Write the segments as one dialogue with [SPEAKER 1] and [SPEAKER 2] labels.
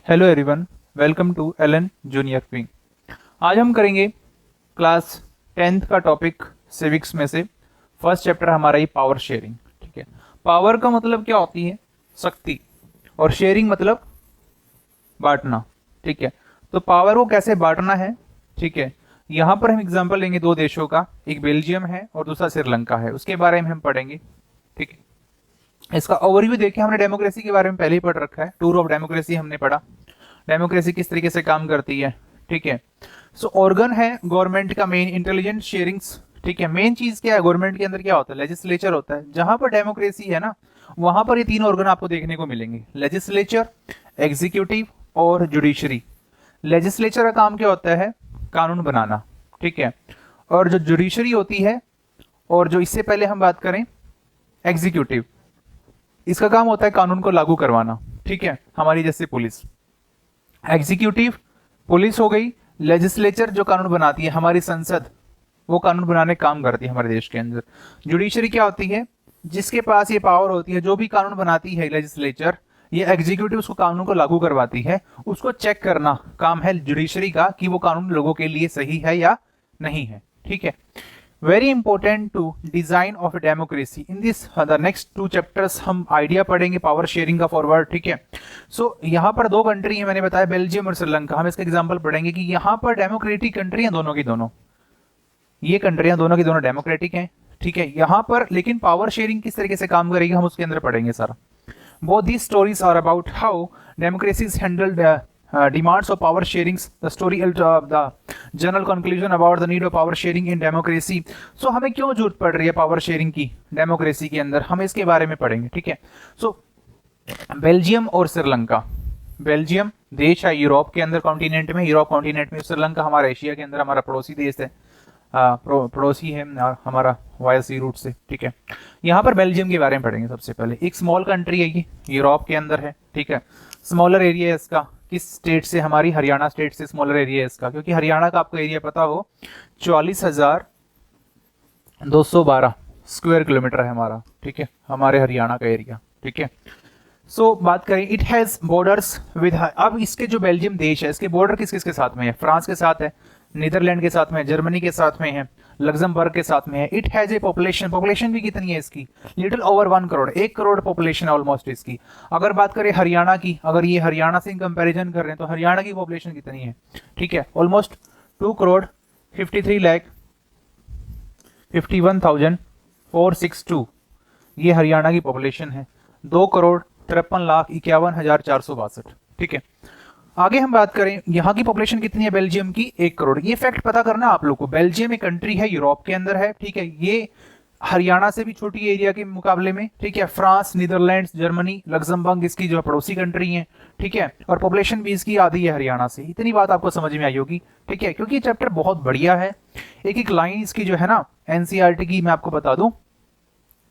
[SPEAKER 1] Hello everyone, welcome to Allen junior wing. आज हम करेंगे क्लास 10th का टॉपिक सिविक्स में से फर्स्ट चैप्टर हमारा ही पावर शेयरिंग। ठीक है, पावर का मतलब क्या होती है? शक्ति, और शेयरिंग मतलब बांटना। ठीक है, तो पावर को कैसे बांटना है? ठीक है, यहाँ पर हम एग्जांपल लेंगे दो देशों का, एक बेल्जियम है और दूसरा श्रीलंका है, उसके बारे में हम पढ़ेंगे। ठीक है, इसका ओवरव्यू देखिए, हमने डेमोक्रेसी के बारे में पहले ही पढ़ रखा है, टूर ऑफ डेमोक्रेसी हमने पढ़ा, डेमोक्रेसी किस तरीके से काम करती है। ठीक है, सो ऑर्गन है गवर्नमेंट का मेन, इंटेलिजेंट शेयरिंग्स। ठीक है, मेन चीज क्या है गवर्नमेंट के अंदर? क्या होता है? लेजिस्लेचर होता है। जहां पर डेमोक्रेसी है ना, वहां पर ये तीन ऑर्गन आपको देखने को मिलेंगे, लेजिस्लेचर, एग्जीक्यूटिव और जुडिशरी। लेजिस्लेचर का काम क्या होता है? कानून बनाना। ठीक है, और जो जुडिशरी होती है, और जो इससे पहले हम बात करें एग्जीक्यूटिव, इसका काम होता है कानून को लागू करवाना। ठीक है, हमारी जैसे पुलिस। एग्जीक्यूटिव पुलिस हो गई, लेजिस्लेचर जो कानून बनाती है, हमारी संसद, वो कानून बनाने का काम करती है हमारे देश के अंदर। जुडिशरी क्या होती है? जिसके पास ये पावर होती है, जो भी कानून बनाती है लेजिस्लेचर, ये एग्जीक्यूटिव उसको कानून को लागू करवाती है, उसको चेक करना काम है जुडिशरी का कि वो कानून लोगों के लिए सही है या नहीं है। ठीक है, very important to design of democracy. In this the next 2 chapters हम आइडिया पढ़ेंगे पावर शेयरिंग का फॉरवर्ड। ठीक है, सो यहाँ पर दो कंट्री है, मैंने बताया बेल्जियम और श्रीलंका। हम इसका एग्जांपल पढ़ेंगे कि यहाँ पर डेमोक्रेटिक कंट्री है दोनों की दोनों, ये कंट्रियां दोनों की दोनों डेमोक्रेटिक हैं। ठीक है, यहाँ पर लेकिन पावर शेयरिंग किस तरीके से काम करेगी हम उसके अंदर पढ़ेंगे सारा। Both these stories are about how democracy is handled, demands of power sharings, the story of the general conclusion about the need of power sharing in democracy। so हमें क्यों जरूरत पड़ रही है पावर शेयरिंग की डेमोक्रेसी के अंदर, हम इसके बारे में पढ़ेंगे। ठीक है, सो बेल्जियम और श्रीलंका। बेल्जियम देश है यूरोप के अंदर, कॉन्टिनेंट में, यूरोप कॉन्टिनेंट में। श्रीलंका हमारा एशिया के अंदर हमारा पड़ोसी देश है, पड़ोसी है हमारा वाया सी रूट से। ठीक है, यहाँ पर बेल्जियम के बारे में पढ़ेंगे सबसे पहले। एक स्मॉल कंट्री है, ये यूरोप के अंदर है। ठीक है, स्मॉलर एरिया है इसका, किस स्टेट से? हमारी हरियाणा स्टेट से स्मॉलर एरिया है इसका, क्योंकि हरियाणा का आपको एरिया पता हो 44,212 स्क्वायर किलोमीटर है हमारा। ठीक है, हमारे हरियाणा का एरिया। ठीक है, सो बात करें, इट हैज बॉर्डर्स विद, अब इसके जो बेल्जियम देश है, इसके बॉर्डर किस किस के साथ में है? फ्रांस के साथ है, नीदरलैंड के साथ में, जर्मनी के साथ में है, लग्जमबर्ग के साथ में है। It has a population, population भी कितनी है इसकी? Little over 1 crore, 1 crore population almost इसकी। अगर बात करें हरियाणा की, अगर ये हरियाणा से कंपैरिजन कर रहे हैं तो हरियाणा की पॉपुलेशन कितनी है? ठीक है, ऑलमोस्ट 2 करोड़ 53,51,462 ये हरियाणा की पॉपुलेशन है। 2 करोड़ 53,51,462। ठीक है, आगे हम बात करें, यहाँ की पॉपुलेशन कितनी है बेल्जियम की? 1 करोड़। ये फैक्ट पता करना आप लोग को। बेल्जियम एक कंट्री है, यूरोप के अंदर है। ठीक है, ये हरियाणा से भी छोटी एरिया के मुकाबले में। ठीक है, फ्रांस, नीदरलैंड्स, जर्मनी, लग्जमबर्ग इसकी जो पड़ोसी कंट्री है। ठीक है, और पॉपुलेशन भी इसकी आधी है हरियाणा से। इतनी बात आपको समझ में आई होगी। ठीक है, क्योंकि ये चैप्टर बहुत बढ़िया है। एक एक लाइन इसकी जो है ना एनसीईआरटी की, मैं आपको बता दूं,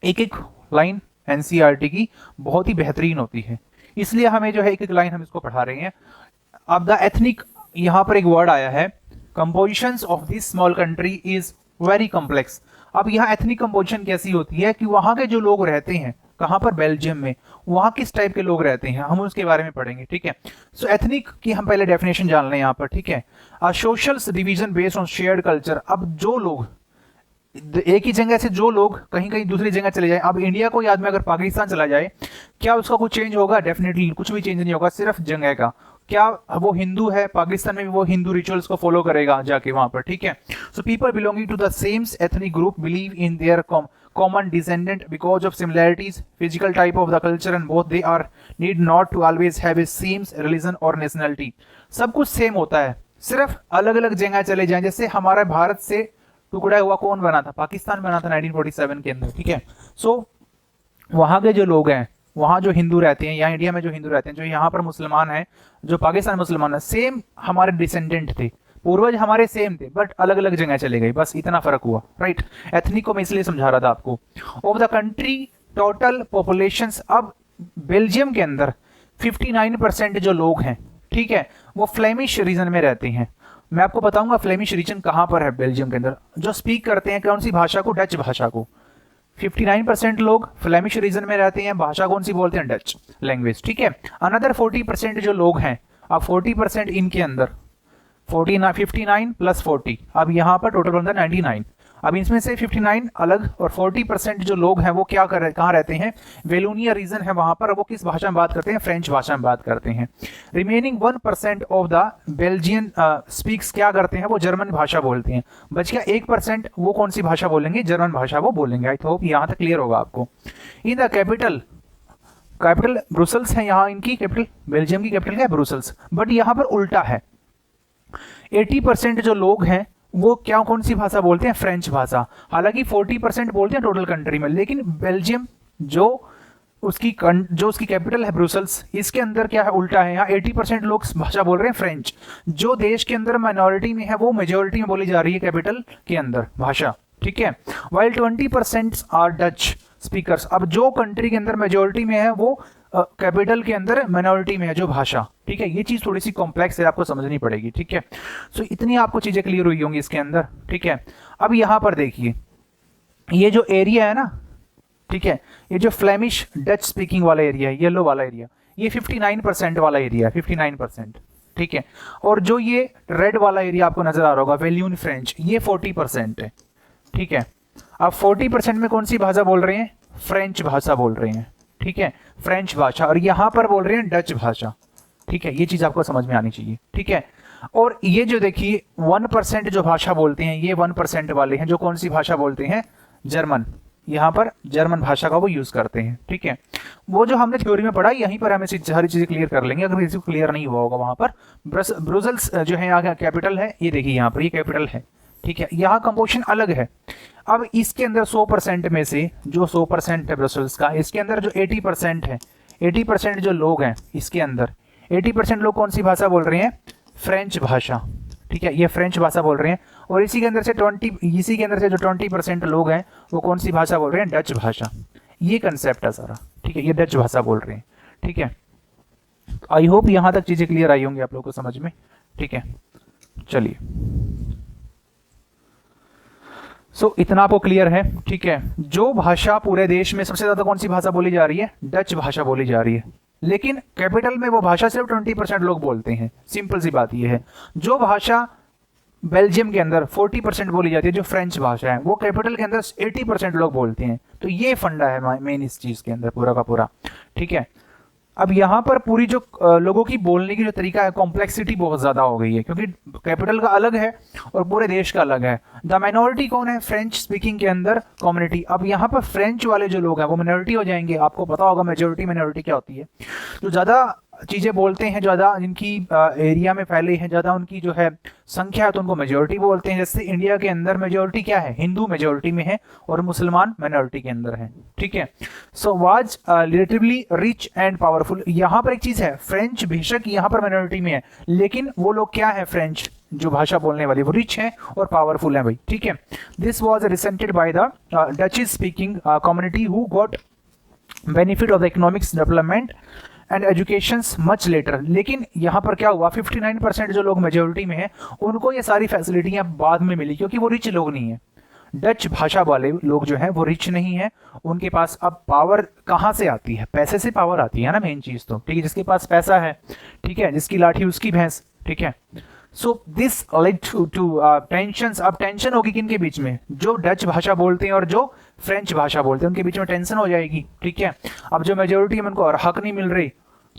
[SPEAKER 1] एक एक लाइन एनसीईआरटी की बहुत ही बेहतरीन होती है, इसलिए हमें जो है एक एक लाइन हम इसको पढ़ा रहे हैं। अब द एथनिक, यहाँ पर एक वर्ड आया है, compositions of this small country is very complex. अब यहाँ एथनिक कंपोजिशन कैसी होती है कि वहां के जो लोग रहते हैं, कहां पर? बेल्जियम में, वहां किस टाइप के लोग रहते हैं, हम उसके बारे में पढ़ेंगे। ठीक है, सो एथनिक की हम पहले डेफिनेशन जान लें यहाँ पर। ठीक है, social division based on shared culture. अब जो लोग एक ही जगह से, जो लोग कहीं कहीं दूसरी जगह चले जाए, अब इंडिया को याद में अगर पाकिस्तान चला जाए, क्या उसका कुछ चेंज होगा? डेफिनेटली कुछ भी चेंज नहीं होगा, सिर्फ जगह का। क्या वो हिंदू है, पाकिस्तान में भी वो हिंदू रिचुअल्स को फॉलो करेगा जाके वहां पर। ठीक है, so people belonging to the same ethnic group believe in their common descendant because of similarities, physical type of the culture and both they are need not to always have a same religion और nationality. सब कुछ same होता है, सिर्फ अलग अलग जगह चले जाएं। जैसे हमारा भारत से टुकड़ा हुआ कौन बना था? पाकिस्तान बना था 1947 के अंदर। ठीक है, सो वहां के जो लोग हैं, वहां जो हिंदू रहते हैं, या इंडिया में जो हिंदू रहते हैं, जो यहाँ पर मुसलमान हैं, जो पाकिस्तान मुसलमान है, सेम हमारे डिसेंडेंट थे, पूर्वज हमारे सेम थे, बट अलग अलग जगह चले गए, बस इतना फर्क हुआ। राइट, एथनिक को मैं इसलिए समझा रहा था आपको। Of the country total population, अब बेल्जियम के अंदर 59% जो लोग हैं, ठीक है, वो फ्लेमिश रीजन में रहते हैं। मैं आपको बताऊंगा फ्लेमिश रीजन कहां पर है बेल्जियम के अंदर। जो स्पीक करते हैं कौन सी भाषा को? डच भाषा को। 59% लोग फ्लेमिश रीजन में रहते हैं, भाषा कौन सी बोलते हैं? Dutch language. ठीक है, अनदर 40% जो लोग हैं अब 40% इनके अंदर 59 प्लस 40, अब यहाँ पर टोटल बनता है 99। अब इसमें से 59 अलग और 40% जो लोग हैं वो क्या कर रहे, कहाँ रहते हैं, वेलोनिया रीजन है वहां पर, वो किस भाषा में बात करते हैं, फ्रेंच भाषा में बात करते हैं। Remaining 1% of the Belgian speaks क्या करते हैं, वो जर्मन भाषा बोलते हैं। बच गया 1%, वो कौन सी भाषा बोलेंगे, जर्मन भाषा वो बोलेंगे। आई होप यहाँ तक क्लियर होगा आपको। इन द कैपिटल ब्रुसल्स है, यहाँ इनकी कैपिटल, बेल्जियम की कैपिटल क्या है, ब्रुसल्स, बट यहाँ पर उल्टा है। 80% जो लोग हैं वो क्या, कौन सी भाषा बोलते हैं, फ्रेंच भाषा। हालांकि 40% बोलते हैं टोटल कंट्री में, लेकिन बेल्जियम जो उसकी कैपिटल है ब्रुसल्स, इसके अंदर क्या है, उल्टा है। यहाँ 80% लोग भाषा बोल रहे हैं फ्रेंच। जो देश के अंदर माइनॉरिटी में है वो मेजोरिटी में बोली जा रही है कैपिटल के अंदर भाषा, ठीक है। वाइल 20% आर डच स्पीकर्स, अब जो कंट्री के अंदर मेजोरिटी में है वो कैपिटल के अंदर माइनॉरिटी में है जो भाषा, ठीक है। ये चीज थोड़ी सी कॉम्प्लेक्स है, आपको समझनी पड़ेगी, ठीक है। सो इतनी आपको चीजें क्लियर हुई होंगी इसके अंदर, ठीक है। अब यहाँ पर देखिए ये जो एरिया है ना, ठीक है, ये जो फ्लेमिश डच स्पीकिंग वाला एरिया है, येलो वाला एरिया, ये 59% वाला एरिया है, 59%, ठीक है। और जो ये रेड वाला एरिया आपको नजर आ रहा होगा, वेल्यून फ्रेंच, ये 40% है, ठीक है। अब 40% में कौन सी भाषा बोल रहे हैं, फ्रेंच भाषा बोल रहे हैं, ठीक है, फ्रेंच भाषा। और यहां पर बोल रहे हैं डच भाषा, ठीक है। ये चीज आपको समझ में आनी चाहिए, ठीक है। और ये जो देखिए 1% जो भाषा बोलते हैं, ये 1% वाले हैं जो कौन सी भाषा बोलते हैं, जर्मन। यहाँ पर जर्मन भाषा का वो यूज करते हैं, ठीक है। वो जो हमने थ्योरी में पढ़ा यहीं पर हमें सारी चीजें क्लियर कर लेंगे, अगर किसी को क्लियर नहीं हुआ होगा वहां पर। ब्रुसल्स जो है यहाँ कैपिटल है, ये देखिए यहाँ पर ये कैपिटल है, ठीक है। यहाँ कंपोजिशन अलग है। अब इसके अंदर 100% में से जो 100% है ब्रसेल्स का, इसके अंदर जो 80% है, 80% जो लोग हैं इसके अंदर 80% लोग कौन सी भाषा बोल रहे हैं, फ्रेंच भाषा, ठीक है। ये फ्रेंच भाषा बोल रहे हैं। और इसी के अंदर से जो 20% लोग हैं वो कौन सी भाषा बोल रहे हैं, डच भाषा। ये कंसेप्ट है सारा, ठीक है। ये डच भाषा बोल रहे हैं, ठीक है। आई होप यहां तक चीजें क्लियर आई होंगी आप लोगों को समझ में, ठीक है। चलिए, सो इतना आपको क्लियर है, ठीक है। जो भाषा पूरे देश में सबसे ज्यादा कौन सी भाषा बोली जा रही है, डच भाषा बोली जा रही है, लेकिन कैपिटल में वो भाषा सिर्फ 20% लोग बोलते हैं। सिंपल सी बात ये है। जो भाषा बेल्जियम के अंदर 40% बोली जाती है, जो फ्रेंच भाषा है, वो कैपिटल के अंदर 80% लोग बोलते हैं। तो ये फंडा है मेन इस चीज के अंदर पूरा का पूरा, ठीक है। अब यहाँ पर पूरी जो लोगों की बोलने की जो तरीका है, कॉम्प्लेक्सिटी बहुत ज्यादा हो गई है, क्योंकि कैपिटल का अलग है और पूरे देश का अलग है। द माइनॉरिटी कौन है, फ्रेंच स्पीकिंग के अंदर कम्युनिटी। अब यहाँ पर फ्रेंच वाले जो लोग हैं वो माइनॉरिटी हो जाएंगे। आपको पता होगा मेजोरिटी माइनॉरिटी क्या होती है। जो ज्यादा चीजें बोलते हैं, ज्यादा जिनकी एरिया में फैले हैं, ज्यादा उनकी जो है संख्या है, तो उनको मेजोरिटी बोलते हैं। जैसे इंडिया के अंदर मेजोरिटी क्या है, हिंदू मेजोरिटी में है और मुसलमान माइनॉरिटी के अंदर है, ठीक है। So was relatively rich and powerful. यहाँ पर एक चीज है, फ्रेंच बेशक यहाँ पर माइनॉरिटी में है, लेकिन वो लोग क्या है, फ्रेंच जो भाषा बोलने वाली वो रिच है और पावरफुल है भाई, ठीक है। This was resented by the Dutch speaking community who got benefit of the economics development and education much later. लेकिन यहाँ पर क्या हुआ, 59% जो लोग मेजोरिटी में हैं उनको ये सारी फैसिलिटियां बाद में मिली, क्योंकि वो रिच लोग नहीं है। डच भाषा वाले लोग जो है वो रिच नहीं है, उनके पास अब पावर कहाँ से आती है, पैसे से पावर आती है ना, मेन चीज तो, ठीक है। जिसके पास पैसा है, ठीक है, जिसकी लाठी उसकी भैंस, ठीक है। So this led to tensions. अब टेंशन होगी किनके बीच में, जो डच भाषा बोलते हैं और जो फ्रेंच भाषा बोलते हैं, उनके बीच में टेंशन हो जाएगी, ठीक है। अब जो मेजोरिटी है उनको हक नहीं मिल रही,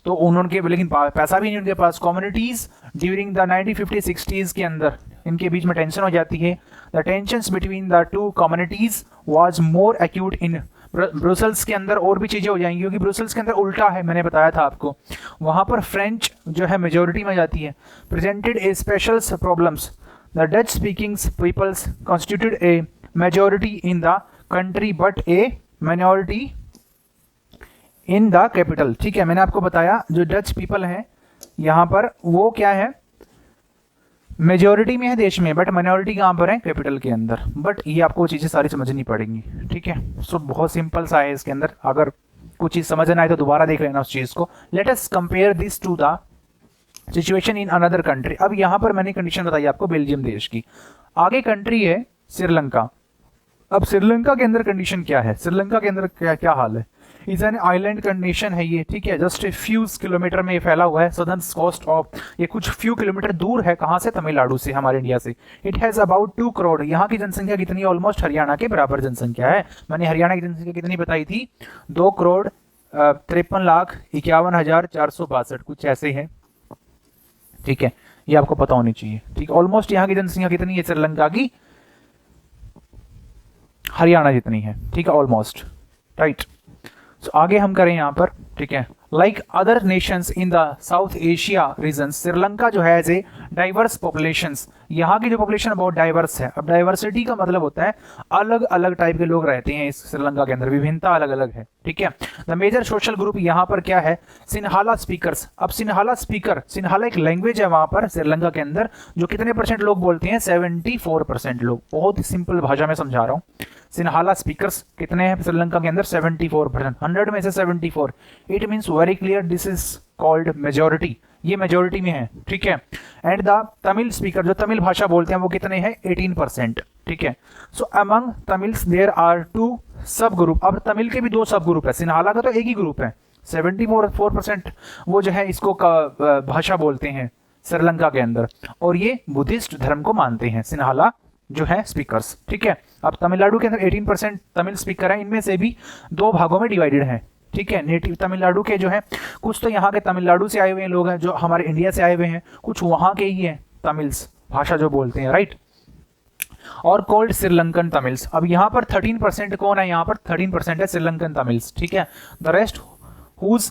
[SPEAKER 1] तो उन्होंने, लेकिन पैसा भी नहीं उनके पास। कम्युनिटीज ड्यूरिंग द 1950-60s के अंदर इनके बीच में टेंशन हो जाती है। The tensions between the two communities was more acute in Brussels के अंदर। और भी चीजें हो जाएंगी, क्योंकि ब्रुसल्स के अंदर उल्टा है, मैंने बताया था आपको। वहां पर फ्रेंच जो है मेजोरिटी में जाती है। Presented a special problems. The Dutch speaking peoples constituted a majority in the country but a minority in the capital, ठीक है। मैंने आपको बताया जो डच पीपल हैं यहाँ पर वो क्या है, मेजोरिटी में है देश में, बट माइनॉरिटी कहाँ पर है, कैपिटल के अंदर। बट ये आपको चीजें सारी समझनी पड़ेंगी, ठीक है। सो बहुत सिंपल सा है इसके अंदर। अगर कुछ चीज समझ ना आए तो दोबारा देख लेना उस चीज को। Let us compare this to the situation in another country. अब यहाँ पर मैंने कंडीशन बताई आपको बेल्जियम देश की। आगे कंट्री है श्रीलंका। अब श्रीलंका के अंदर कंडीशन क्या है, श्रीलंका के अंदर क्या हाल है। इज एन आइलैंड कंडीशन है ये, ठीक है, जस्ट ए फ्यू किलोमीटर में ये फैला हुआ है, सदर्न कोस्ट ऑफ, ये कुछ फ्यू किलोमीटर दूर है, कहाँ से, तमिलनाडु से, हमारे इंडिया से। इट हैज अबाउट 2 करोड़, यहाँ की जनसंख्या कितनी है, ऑलमोस्ट हरियाणा के बराबर जनसंख्या है। मैंने हरियाणा की जनसंख्या कितनी बताई थी, 2 करोड़ 53,51,462, कुछ ऐसे है, ठीक है, ये आपको पता होनी चाहिए, ठीक है। ऑलमोस्ट यहाँ की जनसंख्या कितनी है श्रीलंका की, हरियाणा जितनी है, ठीक है, ऑलमोस्ट, राइट। सो आगे हम करें यहाँ पर, ठीक है, like other Nations in the south Asia region, Sri Lanka जो है एज ए डाइवर्स पॉपुलेशंस, यहाँ की जो पॉपुलेशन बहुत डाइवर्स है। अब डाइवर्सिटी का मतलब होता है अलग अलग टाइप के लोग रहते हैं इस श्रीलंका के अंदर, विभिन्नता अलग अलग है, ठीक है। द मेजर सोशल ग्रुप यहाँ पर क्या है, सिन्हाला स्पीकर्स। अब सिन्हाला स्पीकर, सिन्हाला एक लैंग्वेज है वहां पर श्रीलंका के अंदर, जो कितने % लोग बोलते हैं, 74% लोग। बहुत ही सिंपल भाषा में समझा रहा हूँ। सिन्हाला स्पीकर्स कितने हैं श्रीलंका के अंदर, 74%, 100 में से 74। It means very clear this is called majority, ये मेजोरिटी में है, ठीक है। एंड द तमिल स्पीकर, जो तमिल भाषा बोलते हैं वो कितने हैं, 18%, ठीक है। So among Tamils there are 2 sub group. अब तमिल के भी 2 सब ग्रुप है, सिन्हाला का तो एक ही ग्रुप है, 74% वो जो है इसको भाषा बोलते हैं श्रीलंका के अंदर, और ये बुद्धिस्ट धर्म को मानते हैं, सिन्हाला जो है स्पीकर्स, ठीक है। अब तमिलनाडु के अंदर 18% तमिल स्पीकर है, इनमें से भी 2 भागों में डिवाइडेड है, ठीक है। नेटिव तमिलनाडु के जो है, कुछ तो यहाँ के तमिलनाडु से आए हुए लोग हैं, जो हमारे इंडिया से आए हुए हैं, कुछ वहाँ के ही हैं तमिल्स भाषा जो बोलते हैं, राइट, और कॉल्ड श्रीलंकन तमिल्स। अब यहाँ पर 13% कौन है, यहाँ पर 13% है श्रीलंकन तमिल्स, ठीक है। The rest whose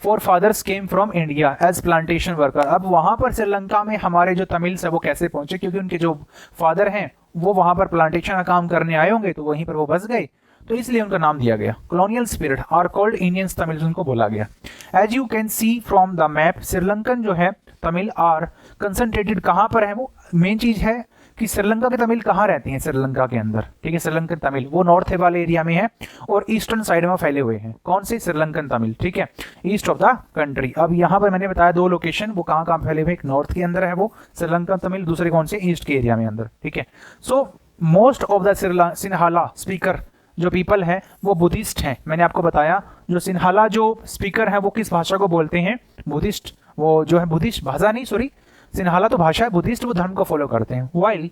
[SPEAKER 1] forefathers came from India as plantation worker। अब वहां पर श्रीलंका में हमारे जो तमिल्स है वो कैसे पहुंचे, क्योंकि उनके जो फादर हैं वो वहां पर प्लांटेशन का काम करने आए होंगे, तो वहीं पर वो बस गए, तो इसलिए उनका नाम दिया गया। Colonial spirit are called Indians Tamils, उनको बोला गया। As you can see from the map, Sri Lankan जो है तमिल आर कंसंट्रेटेड, कहाँ पर है, वो मेन चीज है कि श्रीलंका के तमिल कहाँ रहते हैं श्रीलंका के अंदर, ठीक है। श्रीलंकन तमिल वो नॉर्थ वाले एरिया में है और ईस्टर्न साइड में फैले हुए हैं, कौन से, श्रीलंकन तमिल, ठीक है, ईस्ट ऑफ द कंट्री। अब यहाँ पर मैंने बताया 2 लोकेशन, वो कहाँ कहाँ फैले हुए, एक नॉर्थ के अंदर है वो श्रीलंकन तमिल, दूसरे कौन से, ईस्ट के एरिया में अंदर, ठीक है। So most of the Sinhala speaker जो पीपल है वो बुद्धिस्ट हैं। मैंने आपको बताया जो सिन्हाला जो स्पीकर है वो किस भाषा को बोलते हैं, बुद्धिस्ट, वो जो है बुद्धिस्ट भाषा नहीं, सॉरी, सिन्हाला तो भाषा है, बुद्धिस्ट वो धर्म को फॉलो करते हैं। While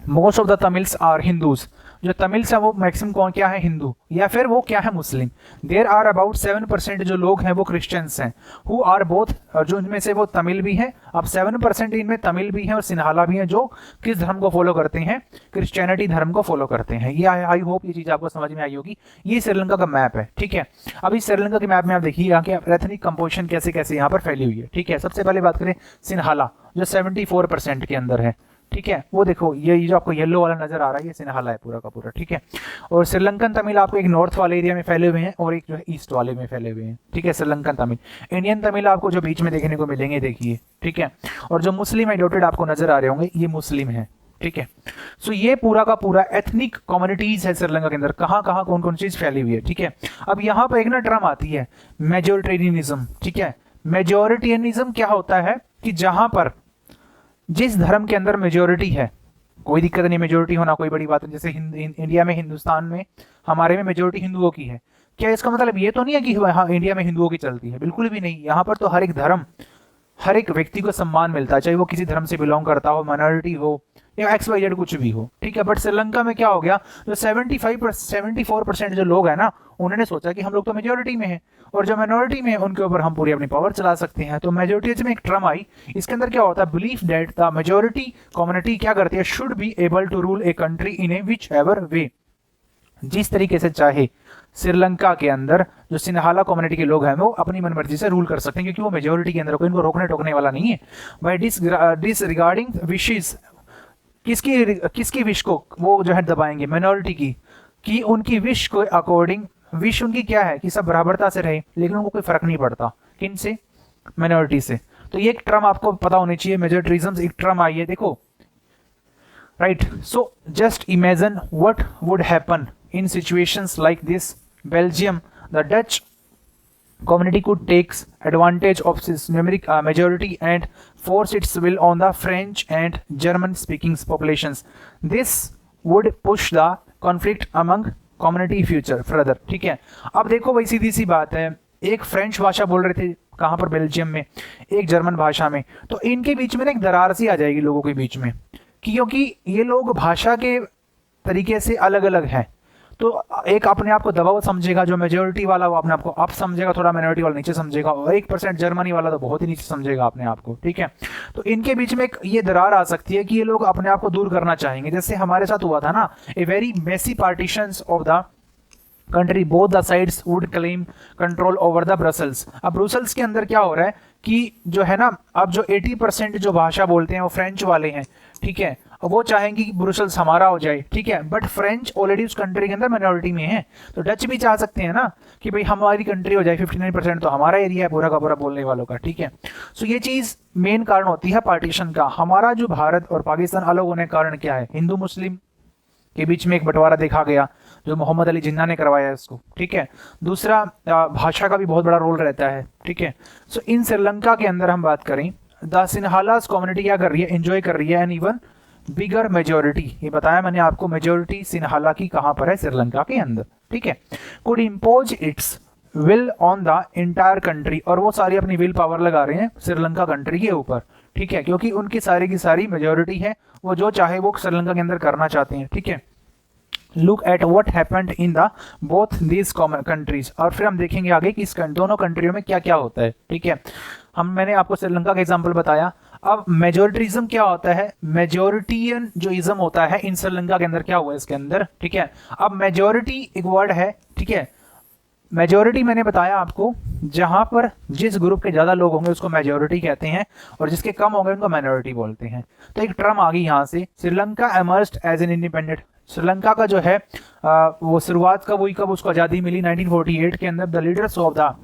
[SPEAKER 1] most of the Tamils are Hindus, जो तमिल्स है वो मैक्सिमम कौन क्या है, हिंदू, या फिर वो क्या है, मुस्लिम। देयर आर अबाउट 7% जो लोग हैं वो क्रिश्चियंस हैं, हु आर बोथ, जो इनमें से वो तमिल भी हैं। अब 7% इनमें तमिल भी हैं और सिन्हाला भी हैं, जो किस धर्म को फॉलो करते हैं, क्रिश्चियनिटी धर्म को फॉलो करते हैं। ये आई होप ये चीज़ आपको समझ में आई होगी। ये श्रीलंका का मैप है, ठीक है। अभी श्रीलंका के मैप में आप देखिएगा कि एथनिक कंपोजिशन कैसे कैसे यहाँ पर फैली हुई है, ठीक है। सबसे पहले बात करें सिन्हाला, जो 74% के अंदर है, ठीक है, वो देखो ये जो आपको येलो वाला नजर आ रहा है ये सिन्हाला है पूरा का पूरा, ठीक है। और श्रीलंकन तमिल आपको एक नॉर्थ वाले एरिया में फैले हुए हैं और एक जो है ईस्ट वाले में फैले हुए हैं, ठीक है, श्रीलंकन तमिल। इंडियन तमिल आपको जो बीच में देखने को मिलेंगे, देखिए, ठीक है। और जो मुस्लिम एडोटेड आपको नजर आ रहे होंगे ये मुस्लिम है, ठीक है। सो ये पूरा का पूरा एथनिक कम्युनिटीज है श्रीलंका के अंदर, कहाँ कहाँ कौन कौन चीज फैली हुई है, ठीक है। अब यहाँ पर एक ना टर्म आती है मेजोरिटेरियनिज्म, ठीक है। मेजोरिटेरियनिज्म क्या होता है कि जहां पर जिस धर्म के अंदर मेजोरिटी है, कोई दिक्कत नहीं मेजोरिटी होना, कोई बड़ी बात नहीं। जैसे इंडिया में, हिंदुस्तान में हमारे में मेजोरिटी हिंदुओं की है, क्या इसका मतलब ये तो नहीं है कि हाँ इंडिया में हिंदुओं की चलती है, बिल्कुल भी नहीं। यहाँ पर तो हर एक धर्म, हर एक व्यक्ति को सम्मान मिलता है, चाहे वो किसी धर्म से बिलोंग करता हो, माइनॉरिटी हो या XYZ कुछ भी हो, ठीक है। बट श्रीलंका में क्या हो गया, जो 74% जो लोग हैं ना, उन्होंने सोचा कि हम लोग तो मेजोरिटी में हैं और जो माइनॉरिटी में है उनके ऊपर हम पूरी अपनी पावर चला सकते हैं। तो मेजोरिटी में एक टर्म आई, इसके अंदर क्या होता है, belief that the majority community क्या करती है, should be able to rule a country in a which ever way, जिस तरीके से चाहे श्रीलंका के अंदर जो सिन्हाला कम्युनिटी के लोग हैं वो अपनी मनमर्जी से रूल कर सकते हैं, क्योंकि वो मेजोरिटी के अंदर कोई इनको रोकने टोकने वाला नहीं है। बाय डिसरिगार्डिंग विशेस, किसकी विश को वो जो है दबाएंगे, माइनॉरिटी की, कि उनकी विश को अकॉर्डिंग, विश उनकी क्या है कि सब बराबरता से रहे, लेकिन उनको कोई फर्क नहीं पड़ता किन से, माइनॉरिटी से। तो ये एक टर्म आपको पता होनी चाहिए, मेजोरिटरिज्म एक टर्म आई है, देखो, right. So just imagine what would happen in situations like this. Belgium, the Dutch community could take advantage of its numeric majority and force its will on the French and German speaking populations. This would push the conflict among community future further, ठीक है। अब देखो भाई सीधी सी बात है, एक French भाषा बोल रहे थे कहाँ पर, बेल्जियम में, एक जर्मन भाषा में, तो इनके बीच में ना एक दरार सी आ जाएगी लोगों के बीच में, क्योंकि ये लोग भाषा के तरीके से अलग अलग हैं। तो एक अपने आप को दबाव समझेगा जो मेजोरिटी वाला, वो अपने आप को अप समझेगा, थोड़ा माइनॉरिटी वाला नीचे समझेगा, और 1% जर्मनी वाला तो बहुत ही नीचे समझेगा अपने आप को, ठीक है। तो इनके बीच में एक ये दरार आ सकती है कि ये लोग अपने आप को दूर करना चाहेंगे, जैसे हमारे साथ हुआ था ना, a very messy partitions of the country, both the sides would claim control over the Brussels. अब ब्रुसेल्स के अंदर क्या हो रहा है कि जो है ना, अब जो 80% जो भाषा बोलते हैं वो फ्रेंच वाले हैं, ठीक है, वो चाहेंगे कि ब्रुसेल्स हमारा हो जाए, ठीक है, बट फ्रेंच ऑलरेडी उस कंट्री के अंदर माइनॉरिटी में है, तो डच भी चाह सकते हैं ना कि भाई हमारी कंट्री हो जाए, 59% तो हमारा एरिया है पूरा का पूरा बोलने वालों का, ठीक है। सो ये चीज मेन कारण होती है पार्टीशन का। हमारा जो भारत और पाकिस्तान अलग होने का कारण क्या है, हिंदू मुस्लिम के बीच में एक बंटवारा देखा गया जो मोहम्मद अली जिन्ना ने करवाया है इसको, ठीक है। दूसरा भाषा का भी बहुत बड़ा रोल रहता है, ठीक है। सो इन श्रीलंका के अंदर हम बात करें, द सिन्हालास कम्युनिटी क्या कर रही है, एंजॉय कर रही है एन इवन बिगर मेजोरिटी, ये बताया मैंने आपको, मेजोरिटी सिन्हाला की कहां पर है, श्रीलंका के अंदर, ठीक है। Could impose it's will on the entire country, और वो सारी अपनी विल पावर लगा रहे हैं श्रीलंका कंट्री के ऊपर, ठीक है, क्योंकि उनकी सारी की सारी मेजोरिटी है, वो जो चाहे वो श्रीलंका के अंदर करना चाहते हैं, ठीक है। Look at what happened in the both these common countries, और फिर हम देखेंगे आगे कि इस दोनों कंट्रियों में क्या क्या होता है, ठीक है। मैंने आपको श्रीलंका का एग्जांपल बताया। अब मेजोरिटीज्म क्या होता है, मेजोरिटियन जो इज्म होता है इन श्रीलंका के अंदर क्या हुआ इसके अंदर, ठीक है। अब मेजोरिटी एक वर्ड है, ठीक है, मेजोरिटी मैंने बताया आपको, जहां पर जिस ग्रुप के ज्यादा लोग होंगे उसको मेजोरिटी कहते हैं, और जिसके कम होंगे उनको माइनॉरिटी बोलते हैं। तो एक टर्म आ गई यहाँ से, Sri Lanka emerged as an independent. Sri Lanka का जो है वो शुरुआत कब हुई, कब उसको आजादी मिली, 1948 के अंदर। The leaders of the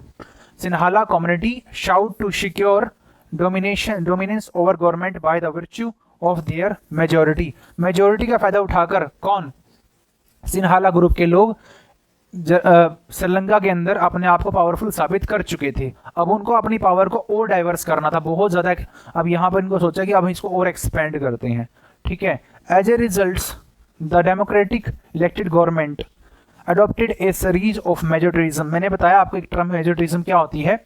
[SPEAKER 1] Sinhala community shout to secure dominance over government by the virtue of their majority. Majority का फायदा उठाकर कौन, सिन्हाला ग्रुप के लोग श्रीलंका के अंदर अपने आप को पावरफुल साबित कर चुके थे। अब उनको अपनी पावर को और डाइवर्स करना था बहुत ज्यादा। अब यहाँ पर इनको सोचा कि अब इसको और एक्सपेंड करते हैं, ठीक है। As a result the democratic elected government adopted a series of majoritism. मैंने बताया आपको एक टर्म मेजोरिटिज्म क्या होती है।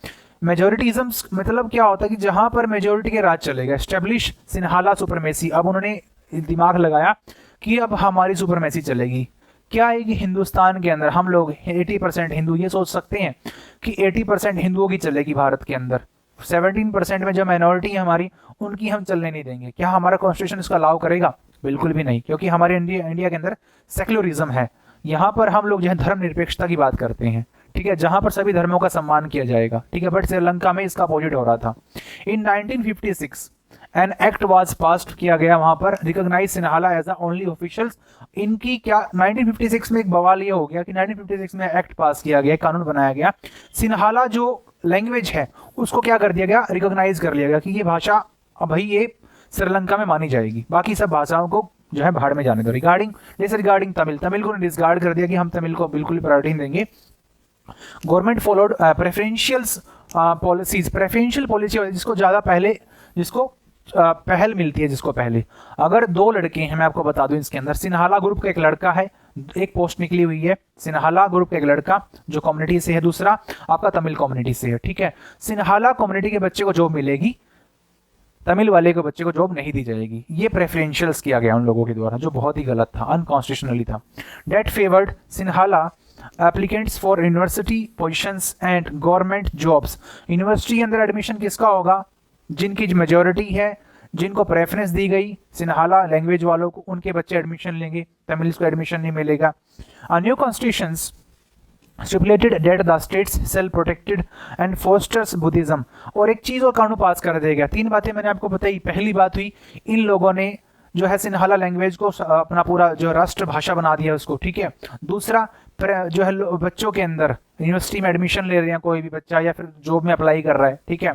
[SPEAKER 1] मेजोरिटिज्म मतलब क्या होता है कि जहां पर मेजोरिटी के राज चलेगा, एस्टेब्लिश सिन्हाला सुपरमेसी। अब उन्होंने दिमाग लगाया कि अब हमारी सुपरमेसी चलेगी। क्या है कि हिंदुस्तान के अंदर हम लोग 80% हिंदू, ये सोच सकते हैं कि 80% हिंदुओं की चलेगी भारत के अंदर, 17% में जो माइनॉरिटी है हमारी, उनकी हम चलने नहीं देंगे। क्या हमारा कॉन्स्टिट्यूशन इसको अलाउ करेगा? बिल्कुल भी नहीं, क्योंकि हमारे इंडिया के अंदर सेक्युलरिज्म है। यहाँ पर हम लोग जो है धर्मनिरपेक्षता की बात करते हैं, ठीक है, जहां पर सभी धर्मों का सम्मान किया जाएगा, ठीक है। बट श्रीलंका में इसका अपोजिट हो रहा था। In 1956 an act was passed किया गया, वहां पर recognise Sinhala as the only officials. इनकी क्या 1956 में एक बवाल ये हो गया कि 1956 में एक्ट पास किया गया, कानून बनाया गया, सिन्हाला जो लैंग्वेज है उसको क्या कर दिया गया, रिकॉग्नाइज कर लिया गया कि ये भाषा अब भाई ये श्रीलंका में मानी जाएगी, बाकी सब भाषाओं को जो है भाड़ में जाने दो। रिगार्डिंग तमिल को डिसगार्ड कर दिया कि हम तमिल को बिल्कुल भी प्रायोरिटी नहीं देंगे। गवर्नमेंट फॉलोड प्रेफरेंशियल पॉलिसी, जिसको ज्यादा पहले, जिसको पहल मिलती है, जिसको पहले। अगर दो लड़के हैं, मैं आपको बता दूं इसके अंदर, सिन्हाला ग्रुप का एक लड़का है, एक पोस्ट निकली हुई है, सिन्हाला ग्रुप का एक लड़का जो कम्युनिटी से है, दूसरा आपका तमिल कम्युनिटी से है, ठीक है। सिन्हाला कम्युनिटी के बच्चे को जॉब मिलेगी, तमिल वाले को बच्चे को जॉब नहीं दी जाएगी। ये प्रेफरेंशियल्स किया गया उन लोगों के द्वारा, जो बहुत ही गलत था, अनकॉन्स्टिट्यूशनली था। That favoured Sinhala applicants for university positions and government jobs. University के अंदर एडमिशन किसका होगा? जिनकी मेजोरिटी है, जिनको प्रेफरेंस दी गई सिन्हाला लैंग्वेज वालों को, उनके बच्चे एडमिशन लेंगे, तमिल्स को एडमिशन नहीं मिलेगा। New constitutions stipulated that the states self protected and fosters Buddhism. और एक चीज और कानून पास कर देगा। तीन बातें मैंने आपको बताई। पहली बात हुई, इन लोगों ने जो है सिन्हाला लैंग्वेज को अपना पूरा जो राष्ट्र भाषा बना दिया उसको, ठीक है। दूसरा, जो है बच्चों के अंदर यूनिवर्सिटी में एडमिशन ले रहे हैं कोई भी बच्चा या फिर जॉब में अप्लाई कर रहा है, ठीक है,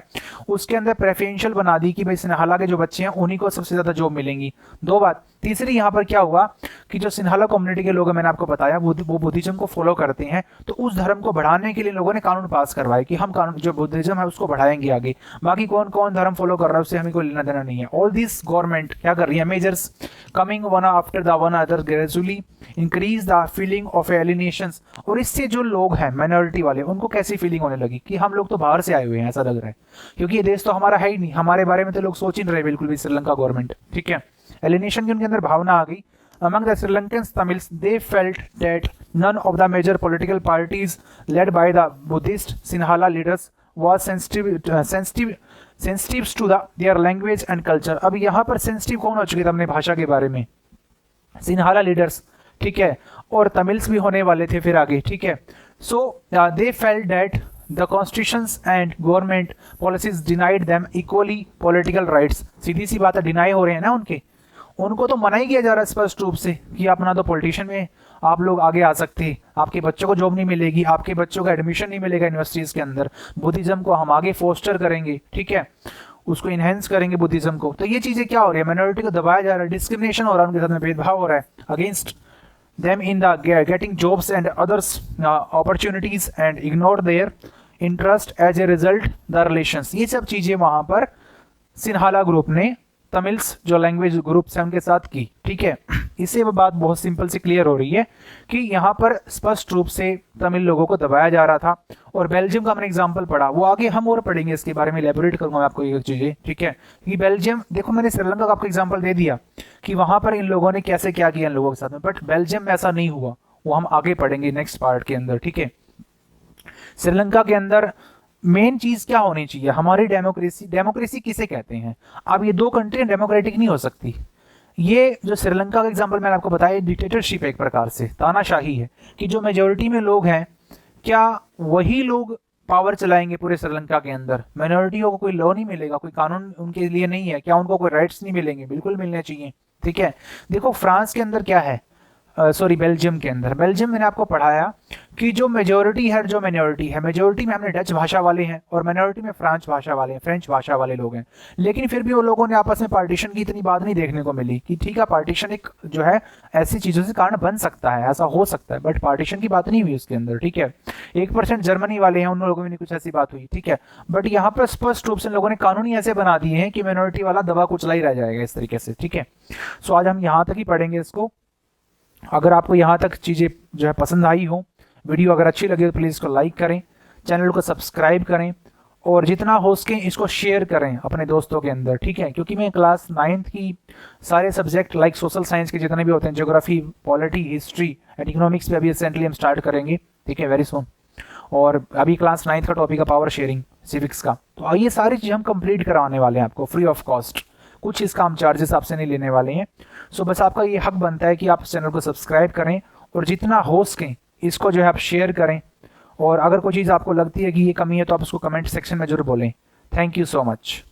[SPEAKER 1] उसके अंदर प्रेफरेंशियल बना दी कि भाई सिन्हाला के जो बच्चे हैं उन्हीं को सबसे ज्यादा जॉब मिलेंगी। दो बात। तीसरी यहाँ पर क्या हुआ कि जो सिन्हाला कम्युनिटी के लोग हैं, मैंने आपको बताया वो बुद्धिज्म को फॉलो करते हैं, तो उस धर्म को बढ़ाने के लिए लोगों ने कानून पास करवाए कि हम कानून जो बुद्धिज्म है उसको बढ़ाएंगे आगे, बाकी कौन कौन धर्म फॉलो कर रहा है उससे हमें कोई लेना देना नहीं है। ऑल दिस गवर्नमेंट क्या कर रही है, measures coming one after the one other gradually increase the feeling of alienation. और इससे जो लोग हैं माइनॉरिटी वाले उनको कैसी फीलिंग होने लगी कि हम लोग तो बाहर से आए हुए हैं, ऐसा लग रहा है, क्योंकि ये देश तो हमारा है ही नहीं, हमारे बारे में तो लोग सोच ही नहीं रहे बिल्कुल भी श्रीलंका गवर्नमेंट, ठीक है। एलिनेशन की उनके अंदर भावना आ गई। Among the Sri Lankans Tamils, they felt that none of the major political parties led by the Buddhist Sinhala leaders was sensitive to their language and culture। अब यहाँ पर sensitive कौन हो चुके थे अपने भाषा के बारे में, सिन्हाला लीडर्स, ठीक है, और तमिल्स भी होने वाले थे फिर आगे, ठीक है। So they felt that the constitutions and government policies denied them equally political rights. सीधी सी बात है, डिनाई हो रहे हैं ना उनको तो मना ही किया जा रहा है स्पष्ट रूप से कि आप ना तो पॉलिटिशियन में आप लोग आगे आ सकते, आपके बच्चों को जॉब नहीं मिलेगी, आपके बच्चों का एडमिशन नहीं मिलेगा यूनिवर्सिटीज के अंदर, बुद्धिज्म को हम आगे फोस्टर करेंगे, ठीक है, उसको इनहेंस करेंगे बुद्धिज्म को। तो ये चीजें क्या हो रही है, माइनॉरिटी को दबाया जा रहा है, डिस्क्रिमिनेशन हो रहा है, उनके साथ में भेदभाव हो रहा है against them in the getting jobs and others opportunities and ignore their interest as a result the relations। ये सब चीजें वहां पर सिन्हाला ग्रुप ने तमिल्स जो लैंग्वेज ग्रुप है उनके साथ की, ठीक है। इससे वो बात बहुत सिंपल से क्लियर हो रही है कि यहाँ पर स्पष्ट रूप से तमिल लोगों को दबाया जा रहा था। और बेल्जियम का हमने एग्जांपल पढ़ा, वो आगे हम और पढ़ेंगे, इसके बारे में इलैबोरेट करूंगा मैं आपको ये चीजें, ठीक है। कि बेल्जियम, देखो मैंने श्रीलंका का आपको एग्जांपल दे दिया कि वहां पर इन लोगों ने कैसे क्या किया इन लोगों के साथ में, बट बेल्जियम में ऐसा नहीं हुआ, वो हम आगे पढ़ेंगे नेक्स्ट पार्ट के अंदर, ठीक है। श्रीलंका के अंदर मेन चीज क्या होनी चाहिए, हमारी डेमोक्रेसी। डेमोक्रेसी किसे कहते हैं, अब ये दो कंट्री डेमोक्रेटिक नहीं हो सकती। ये जो श्रीलंका का एग्जांपल मैंने आपको बताया, डिक्टेटरशिप एक प्रकार से तानाशाही है कि जो मेजोरिटी में लोग हैं क्या वही लोग पावर चलाएंगे पूरे श्रीलंका के अंदर, माइनॉरिटियों को कोई लॉ नहीं मिलेगा, कोई कानून उनके लिए नहीं है क्या, उनको कोई राइट्स नहीं मिलेंगे, बिल्कुल मिलने चाहिए, ठीक है। देखो फ्रांस के अंदर क्या है, सॉरी बेल्जियम के अंदर, बेल्जियम मैंने आपको पढ़ाया कि जो मेजोरिटी है जो माइनॉरिटी है, मेजोरिटी में हमने डच भाषा वाले हैं और माइनॉरिटी में फ्रेंच भाषा वाले हैं, फ्रेंच भाषा वाले लोग हैं, लेकिन फिर भी वो लोगों ने आपस में पार्टीशन की इतनी बात नहीं देखने को मिली कि ठीक है पार्टीशन एक जो है ऐसी चीजों से कारण बन सकता है, ऐसा हो सकता है, बट पार्टीशन की बात नहीं हुई उसके अंदर, ठीक है। 1% जर्मनी वाले हैं, उन लोगों में कुछ ऐसी बात हुई, ठीक है, बट यहाँ पर स्पष्ट रूप से लोगों ने कानून ही ऐसे बना दिए हैं कि माइनॉरिटी वाला दबा कुचला ही रह जाएगा इस तरीके से, ठीक है। सो आज हम यहाँ तक ही पढ़ेंगे इसको। अगर आपको यहाँ तक चीज़ें जो है पसंद आई हो, वीडियो अगर अच्छी लगे तो प्लीज़ इसको लाइक करें, चैनल को सब्सक्राइब करें और जितना हो सके इसको शेयर करें अपने दोस्तों के अंदर, ठीक है। क्योंकि मैं क्लास 9th की सारे सब्जेक्ट लाइक सोशल साइंस के जितने भी होते हैं, geography, polity, history and economics पे अभी रिसेंटली हम स्टार्ट करेंगे, ठीक है, वेरी सून। और अभी क्लास 9th का टॉपिक है पावर शेयरिंग सिविक्स का, तो ये सारी चीज़ हम कंप्लीट कराने वाले हैं आपको फ्री ऑफ कॉस्ट, कुछ इसका हम चार्जेस आपसे नहीं लेने वाले हैं। सो बस आपका ये हक बनता है कि आप चैनल को सब्सक्राइब करें और जितना हो सके इसको जो है आप शेयर करें, और अगर कोई चीज़ आपको लगती है कि ये कमी है तो आप उसको कमेंट सेक्शन में जरूर बोलें। Thank you so much.